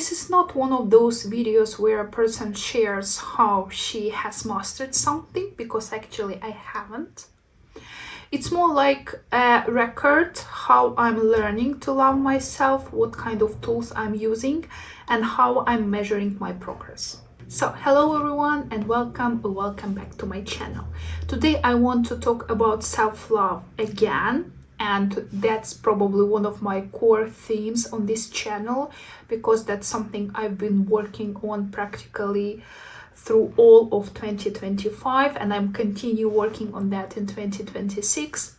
this is not one of those videos where a person shares how she has mastered something, because actually I haven't. It's more like a record how I'm learning to love myself, what kind of tools I'm using, and how I'm measuring my progress. So hello everyone and welcome back to my channel. Today I want to talk about self-love again, and that's probably one of my core themes on this channel, because that's something I've been working on practically through all of 2025, and I'm continue working on that in 2026.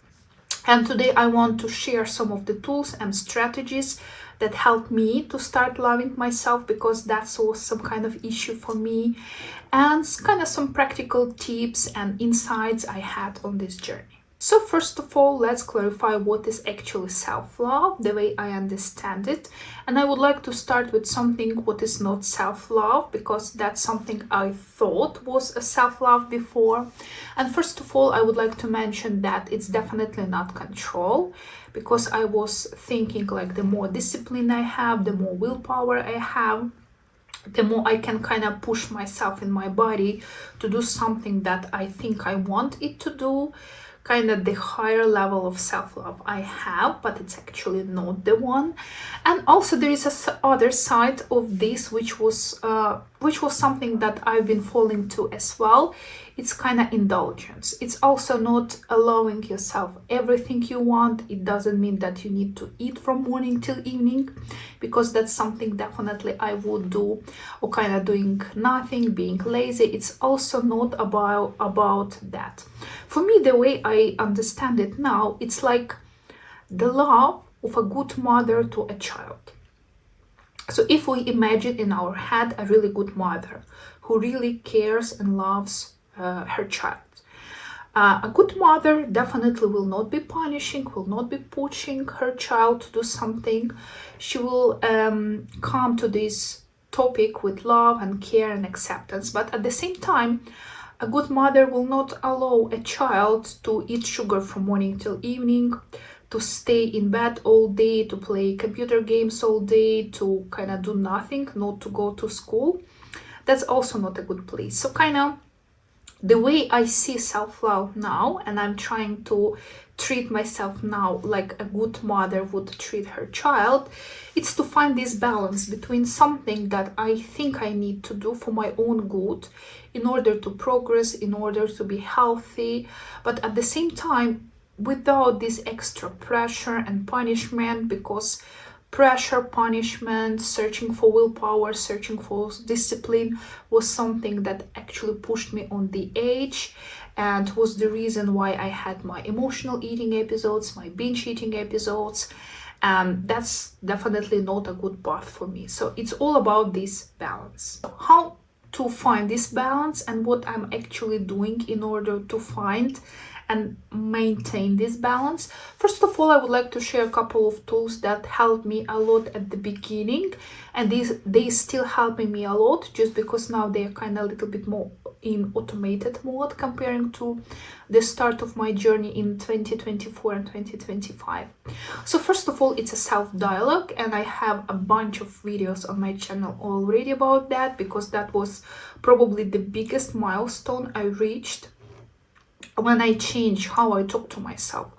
And today I want to share some of the tools and strategies that helped me to start loving myself, because that was some kind of issue for me, and kind of some practical tips and insights I had on this journey. So first of all, let's clarify what is actually self-love, the way I understand it. And I would like to start with something what is not self-love, because that's something I thought was a self-love before. And first of all, I would like to mention that it's definitely not control, because I was thinking like the more discipline I have, the more willpower I have, the more I can kind of push myself in my body to do something that I think I want it to do, kind of the higher level of self-love I have, but it's actually not the one. And also there is a other side of this, which was something that I've been falling to as well. It's kind of indulgence. It's also not allowing yourself everything you want. It doesn't mean that you need to eat from morning till evening, because that's something definitely I would do, or kind of doing nothing, being lazy. It's also not about that. For me, the way I understand it now, it's like the love of a good mother to a child. So if we imagine in our head a really good mother who really cares and loves her child, a good mother definitely will not be punishing, will not be pushing her child to do something. She will come to this topic with love and care and acceptance. But at the same time, a good mother will not allow a child to eat sugar from morning till evening, to stay in bed all day, to play computer games all day, to kind of do nothing, not to go to school. That's also not a good place. So kind of the way I see self-love now, and I'm trying to treat myself now like a good mother would treat her child, it's to find this balance between something that I think I need to do for my own good in order to progress, in order to be healthy, but at the same time without this extra pressure and punishment, because pressure, punishment, searching for willpower, searching for discipline was something that actually pushed me on the edge, and was the reason why I had my emotional eating episodes, my binge eating episodes, and that's definitely not a good path for me. So it's all about this balance. How to find this balance, and what I'm actually doing in order to find and maintain this balance. First of all, I would like to share a couple of tools that helped me a lot at the beginning, and they still helping me a lot, just because now they're kind of a little bit more in automated mode comparing to the start of my journey in 2024 and 2025. So first of all, it's a self-dialogue, and I have a bunch of videos on my channel already about that, because that was probably the biggest milestone I reached when I changed how I talk to myself,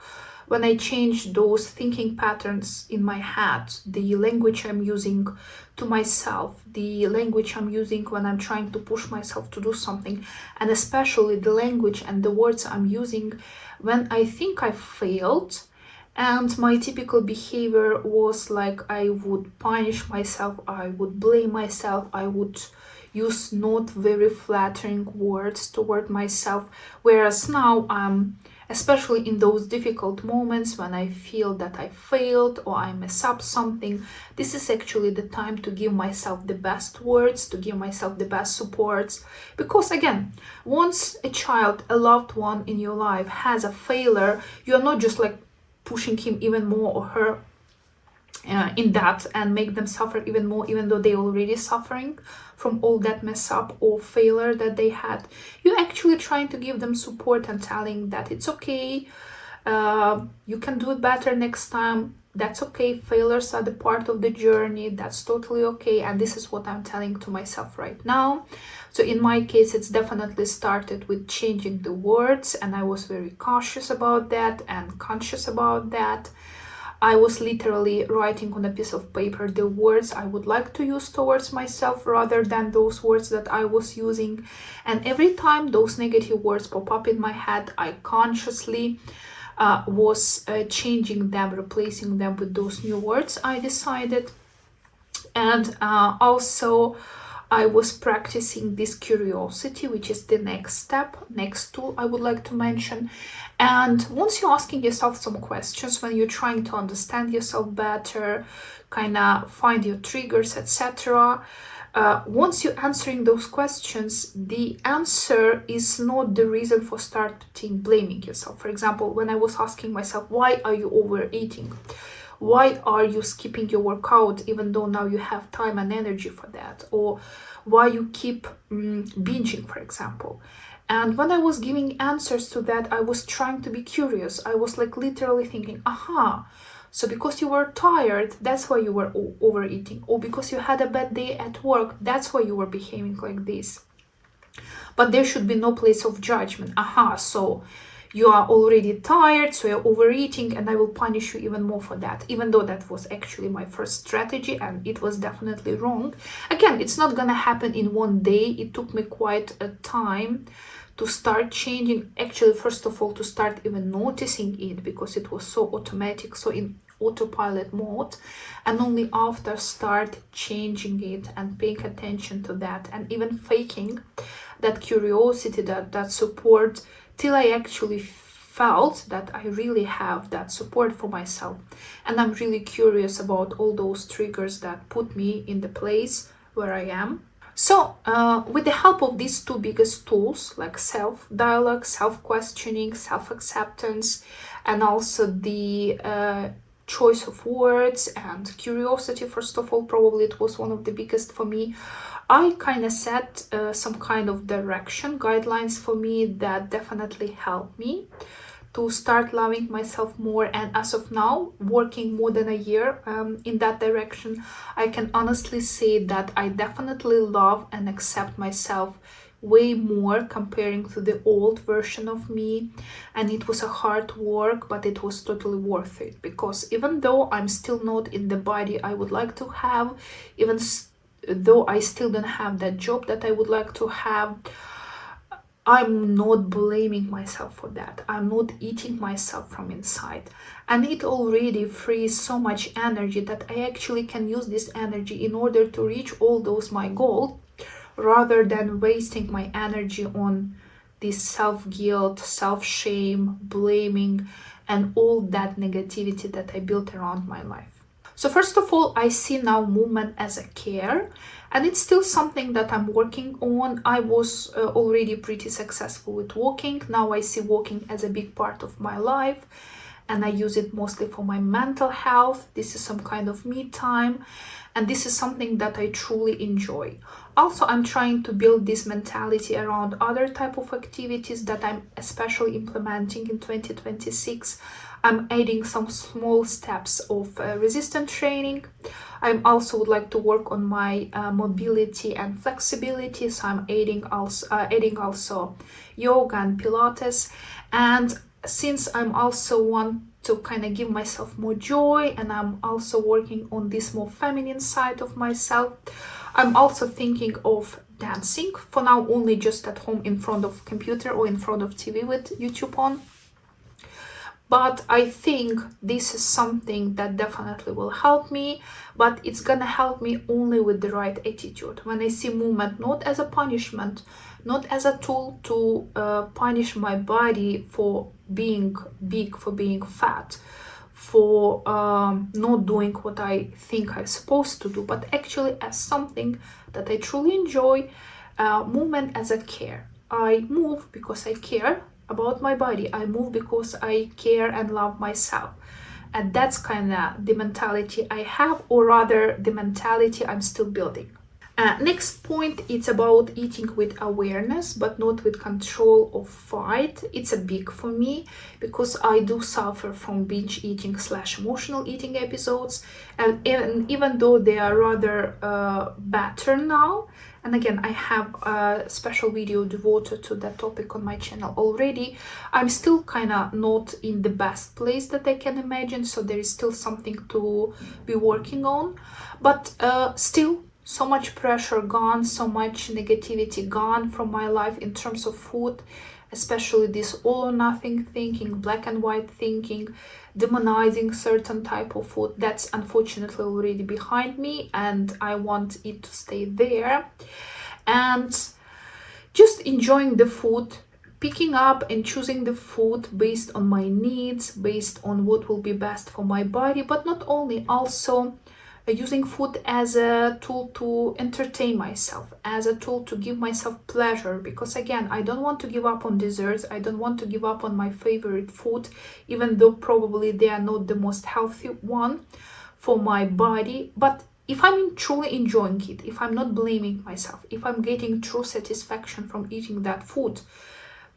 when I changed those thinking patterns in my head, the language I'm using to myself, the language I'm using when I'm trying to push myself to do something, and especially the language and the words I'm using when I think I failed. And my typical behavior was like I would punish myself, I would blame myself, I would use not very flattering words toward myself. Whereas now, especially in those difficult moments when I feel that I failed or I mess up something, this is actually the time to give myself the best words, to give myself the best supports. Because again, once a child, a loved one in your life has a failure, you're not just like pushing him even more or her in that and make them suffer even more, even though they're already suffering from all that mess up or failure that they had. You're actually trying to give them support and telling that it's okay, you can do it better next time, That's okay. Failures are the part of the journey. That's totally okay. And this is what I'm telling to myself right now. So in my case, it's definitely started with changing the words, and I was very cautious about that and conscious about that. I was literally writing on a piece of paper the words I would like to use towards myself rather than those words that I was using. And every time those negative words pop up in my head, I consciously was changing them, replacing them with those new words I decided. And also I was practicing this curiosity, which is the next step, next tool I would like to mention. And once you're asking yourself some questions, when you're trying to understand yourself better, kind of find your triggers, etc., once you're answering those questions, the answer is not the reason for starting blaming yourself. For example, when I was asking myself, why are you overeating? Why are you skipping your workout even though now you have time and energy for that? Or why you keep binging, for example? And when I was giving answers to that, I was trying to be curious. I was like literally thinking, aha, so because you were tired, that's why you were overeating. Or because you had a bad day at work, that's why you were behaving like this. But there should be no place of judgment. Aha, so you are already tired, so you're overeating, and I will punish you even more for that, even though that was actually my first strategy and it was definitely wrong. Again, it's not gonna happen in one day. It took me quite a time to start changing, actually, first of all, to start even noticing it, because it was so automatic, so in autopilot mode, and only after start changing it and paying attention to that and even faking that curiosity, that support, till I actually felt that I really have that support for myself. And I'm really curious about all those triggers that put me in the place where I am. So with the help of these two biggest tools, like self-dialogue, self-questioning, self-acceptance, and also the choice of words and curiosity, first of all, probably it was one of the biggest for me, I kind of set some kind of direction, guidelines for me that definitely helped me to start loving myself more. And as of now, working more than a year in that direction, I can honestly say that I definitely love and accept myself way more comparing to the old version of me. And it was a hard work, but it was totally worth it, because even though I'm still not in the body I would like to have, even though I still don't have that job that I would like to have, I'm not blaming myself for that. I'm not eating myself from inside. And it already frees so much energy that I actually can use this energy in order to reach all those my goals, rather than wasting my energy on this self-guilt, self-shame, blaming, and all that negativity that I built around my life. So first of all, I see now movement as a care, and it's still something that I'm working on. I was already pretty successful with walking. Now I see walking as a big part of my life, and I use it mostly for my mental health. This is some kind of me time, and this is something that I truly enjoy. Also, I'm trying to build this mentality around other type of activities that I'm especially implementing in 2026. I'm adding some small steps of resistance training. I also would like to work on my mobility and flexibility, so I'm adding also yoga and Pilates. And since I'm also want to kind of give myself more joy, and I'm also working on this more feminine side of myself, I'm also thinking of dancing, for now only just at home in front of computer or in front of TV with YouTube on. But I think this is something that definitely will help me, but it's gonna help me only with the right attitude. When I see movement not as a punishment, not as a tool to punish my body for being big, for being fat, for not doing what I think I'm supposed to do, but actually as something that I truly enjoy, movement as a care. I move because I care about my body. I move because I care and love myself. And that's kind of the mentality I have, or rather the mentality I'm still building. Next point, it's about eating with awareness, but not with control or fight. It's a big for me because I do suffer from binge eating / emotional eating episodes, and even though they are rather better now, and again, I have a special video devoted to that topic on my channel already, I'm still kind of not in the best place that I can imagine, so there is still something to be working on, but still, so much pressure gone, so much negativity gone from my life in terms of food, especially this all or nothing thinking, black and white thinking, demonizing certain type of food. That's unfortunately already behind me, and I want it to stay there. And just enjoying the food, picking up and choosing the food based on my needs, based on what will be best for my body, but not only, also using food as a tool to entertain myself, as a tool to give myself pleasure, because again, I don't want to give up on desserts, I don't want to give up on my favorite food, even though probably they are not the most healthy one for my body. But if I'm truly enjoying it, if I'm not blaming myself, if I'm getting true satisfaction from eating that food,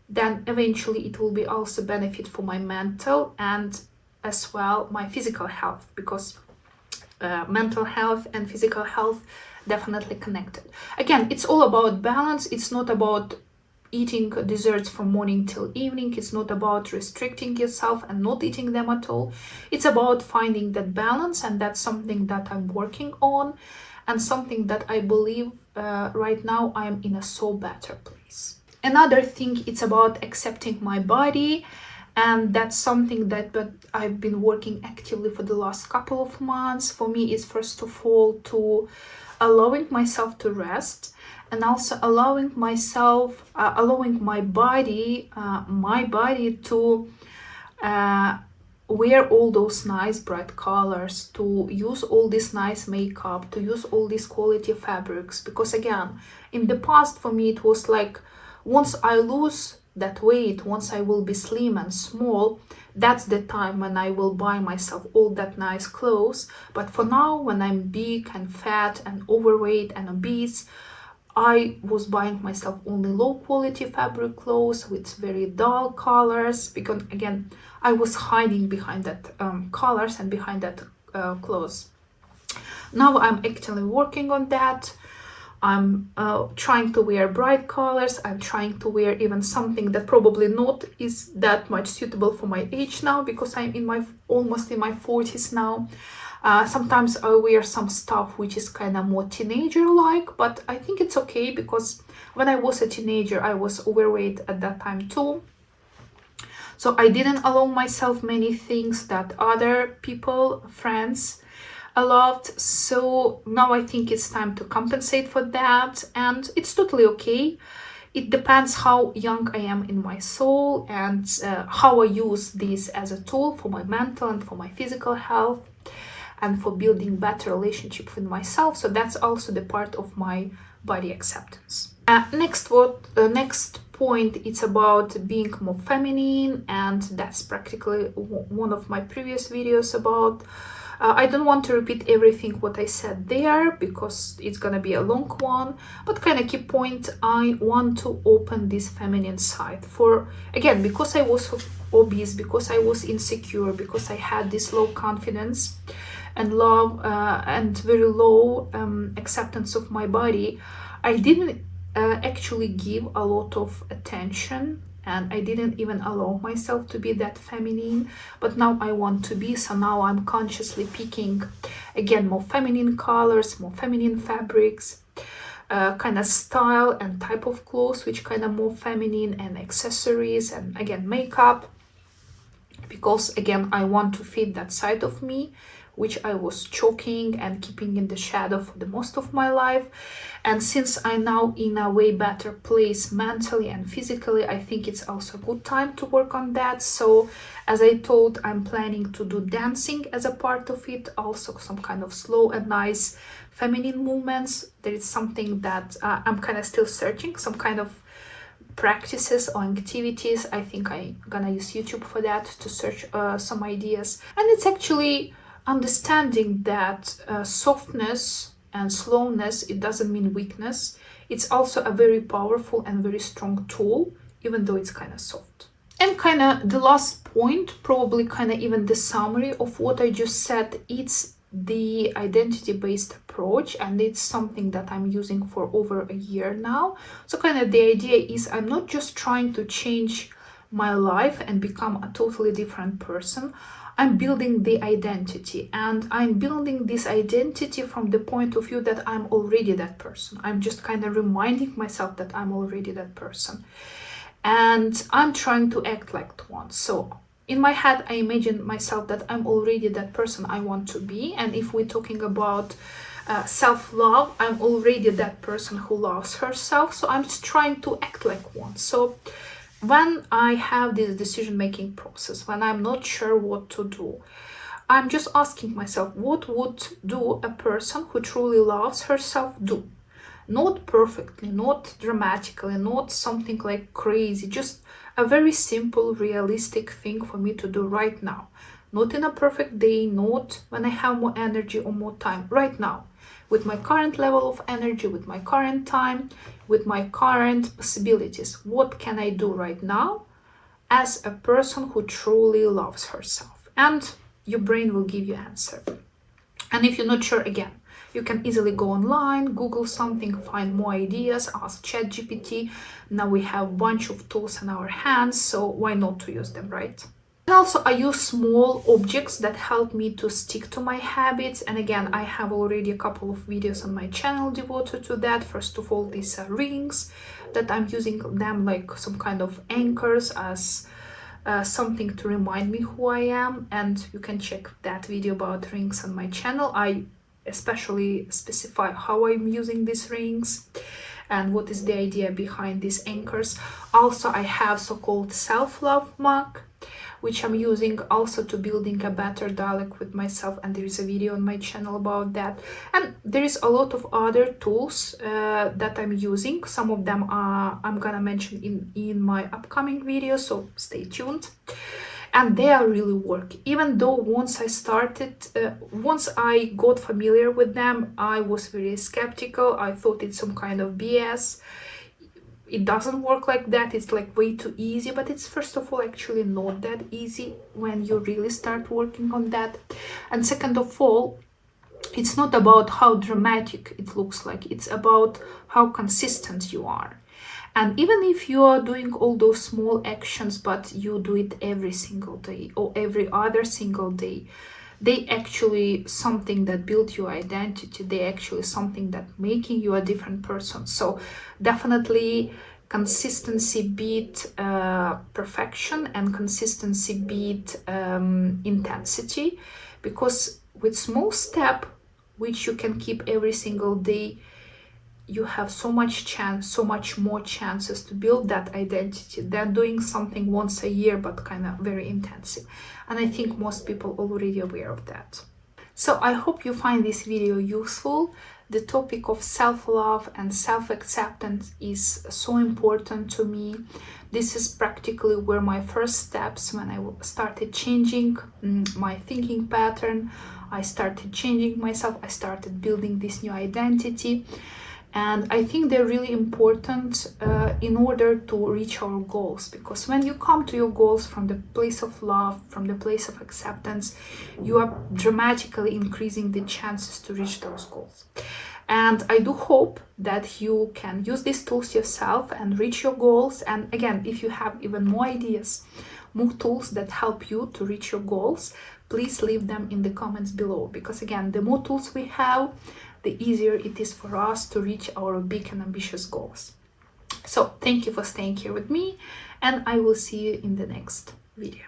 then eventually it will be also benefit for my mental and as well my physical health, because mental health and physical health definitely connected. Again, it's all about balance. It's not about eating desserts from morning till evening. It's not about restricting yourself and not eating them at all. It's about finding that balance, and that's something that I'm working on, and something that I believe right now I'm in a so better place. Another thing, it's about accepting my body, and that's something that I've been working actively for the last couple of months. For me, is first of all to allowing myself to rest, and also allowing myself, allowing my body to wear all those nice bright colors, to use all this nice makeup, to use all these quality fabrics. Because again, in the past for me it was like, once I lose that weight, once I will be slim and small, that's the time when I will buy myself all that nice clothes. But for now, when I'm big and fat and overweight and obese, I was buying myself only low quality fabric clothes with very dull colors, because again, I was hiding behind that colors and behind that clothes. Now I'm actually working on that. I'm trying to wear bright colors. I'm trying to wear even something that probably not is that much suitable for my age now, because I'm in my almost in my 40s now. Sometimes I wear some stuff which is kind of more teenager-like, but I think it's okay, because when I was a teenager, I was overweight at that time too. So I didn't allow myself many things that other people, friends, loved. So now I think it's time to compensate for that, and it's totally okay. It depends how young I am in my soul, and how I use this as a tool for my mental and for my physical health, and for building better relationship with myself. So that's also the part of my body acceptance. Next point, it's about being more feminine, and that's practically one of my previous videos about. I don't want to repeat everything what I said there, because it's gonna be a long one, but kind of key point, I want to open this feminine side. For again, because I was obese, because I was insecure, because I had this low confidence and love and very low acceptance of my body, I didn't actually give a lot of attention, and I didn't even allow myself to be that feminine. But now I want to be, so now I'm consciously picking again more feminine colors, more feminine fabrics, kind of style and type of clothes which kind of more feminine, and accessories, and again makeup, because again I want to fit that side of me which I was choking and keeping in the shadow for the most of my life. And since I'm now in a way better place mentally and physically, I think it's also a good time to work on that. So as I told, I'm planning to do dancing as a part of it, also some kind of slow and nice feminine movements. There is something that I'm kind of still searching, some kind of practices or activities. I think I'm gonna use YouTube for that, to search some ideas. And it's actually understanding that softness and slowness, it doesn't mean weakness. It's also a very powerful and very strong tool, even though it's kind of soft. And kind of the last point, probably kind of even the summary of what I just said, it's the identity-based approach, and it's something that I'm using for over a year now. So kind of the idea is I'm not just trying to change my life and become a totally different person. I'm building the identity, and I'm building this identity from the point of view that I'm already that person. I'm just kind of reminding myself that I'm already that person, and I'm trying to act like one. So in my head, I imagine myself that I'm already that person I want to be. And if we're talking about self-love, I'm already that person who loves herself. So I'm just trying to act like one. So when I have this decision-making process, when I'm not sure what to do, I'm just asking myself, what would do a person who truly loves herself do? Not perfectly, not dramatically, not something like crazy, just a very simple, realistic thing for me to do right now. Not in a perfect day, not when I have more energy or more time, right now. With my current level of energy, with my current time, with my current possibilities. What can I do right now as a person who truly loves herself? And your brain will give you an answer. And if you're not sure, again, you can easily go online, Google something, find more ideas, ask ChatGPT. Now we have a bunch of tools in our hands, so why not to use them, right? And also I use small objects that help me to stick to my habits. And again, I have already a couple of videos on my channel devoted to that. First of all, these are rings that I'm using them like some kind of anchors as something to remind me who I am. And you can check that video about rings on my channel. I especially specify how I'm using these rings and what is the idea behind these anchors. Also, I have so-called self-love mug, which I'm using also to building a better dialogue with myself, and there is a video on my channel about that. And there is a lot of other tools that I'm using. Some of them I'm gonna mention in my upcoming video, so stay tuned. And they are really working. Even though once I got familiar with them, I was very skeptical. I thought it's some kind of BS. It doesn't work like that. It's like way too easy, but it's first of all actually not that easy when you really start working on that. And second of all, it's not about how dramatic it looks like. It's about how consistent you are. And even if you are doing all those small actions, but you do it every single day or every other single day, they actually something that build your identity. They actually something that making you a different person. So definitely consistency beat perfection, and consistency beat intensity, because with small step, which you can keep every single day, you have so much more chances to build that identity than doing something once a year but kind of very intensive. And I think most people already aware of that. So I hope you find this video useful. The topic of self-love and self-acceptance is so important to me. This is practically where my first steps, when I started changing my thinking pattern, I started changing myself, I started building this new identity. And I think they're really important in order to reach our goals, because when you come to your goals from the place of love, from the place of acceptance, you are dramatically increasing the chances to reach those goals. And I do hope that you can use these tools yourself and reach your goals. And again, if you have even more ideas, more tools that help you to reach your goals, please leave them in the comments below, because again, the more tools we have, the easier it is for us to reach our big and ambitious goals. So thank you for staying here with me, and I will see you in the next video.